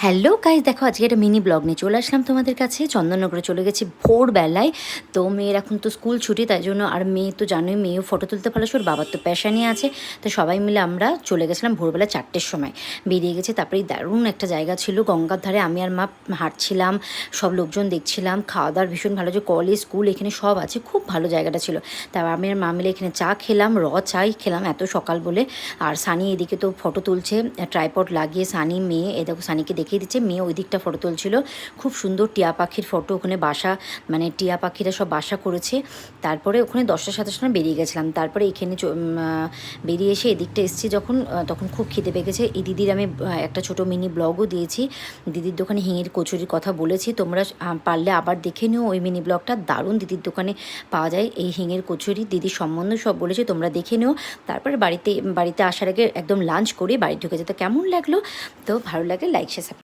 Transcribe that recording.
Hello guys, দেখো আজকে একটা মিনি ব্লগ নিয়ে চলে আসলাম তোমাদের কাছে। চন্দননগরে চলে গেছি ভোরবেলায়। তো মেয়ের এখন তো স্কুল ছুটি, তাই জন্য আর মেয়ে তো জানোই, মেয়েও ফটো তুলতে ভালোবাসে, ওর বাবার তো প্যাশানই আছে। তো সবাই মিলে আমরা চলে গেছিলাম ভোরবেলা 4টের সময় বেরিয়ে গেছে। তারপরে দারুণ একটা জায়গা ছিল গঙ্গার ধারে, আমি আর মা হাঁটছিলাম, সব লোকজন দেখছিলাম। খাওয়া দাওয়ার ভীষণ ভালো, যে কলেজ স্কুল এখানে সব আছে, খুব ভালো জায়গাটা ছিল। তারপর আমি আর মা মিলে এখানে চা খেলাম, চাই খেলাম এত সকাল বলে। আর সানি এদিকে তো ফটো তুলছে, ট্রাইপড লাগিয়ে। সানি মেয়ে, এ দেখো সানিকে দেখিয়ে দিচ্ছে, মেয়ে ওই দিকটা ফটো তুলছিল। খুব সুন্দর টিয়া পাখির ফটো, ওখানে বাসা, মানে টিয়া পাখিরা সব বাসা করেছে। তারপরে ওখানে 10টা 7টার সময় বেরিয়ে গেছিলাম। তারপরে এখানে বেরিয়ে এসে এদিকটা এসেছি যখন, তখন খুব খিদে পেয়ে গেছে। এই দিদির আমি একটা ছোট মিনি ব্লগও দিয়েছি, দিদির দোকানে হিঙের কচুরির কথা বলেছি। তোমরা পারলে আবার দেখে নিও ওই মিনি ব্লগটা, দারুণ দিদির দোকানে পাওয়া যায় এই হিঙের কচুরি। দিদির সম্বন্ধে সব বলেছি, তোমরা দেখে নিও। তারপরে বাড়িতে আসার আগে একদম লাঞ্চ করে বাড়ি ঢুকে যেতে। কেমন লাগলো? তো ভালো লাগে লাইক শেয়ার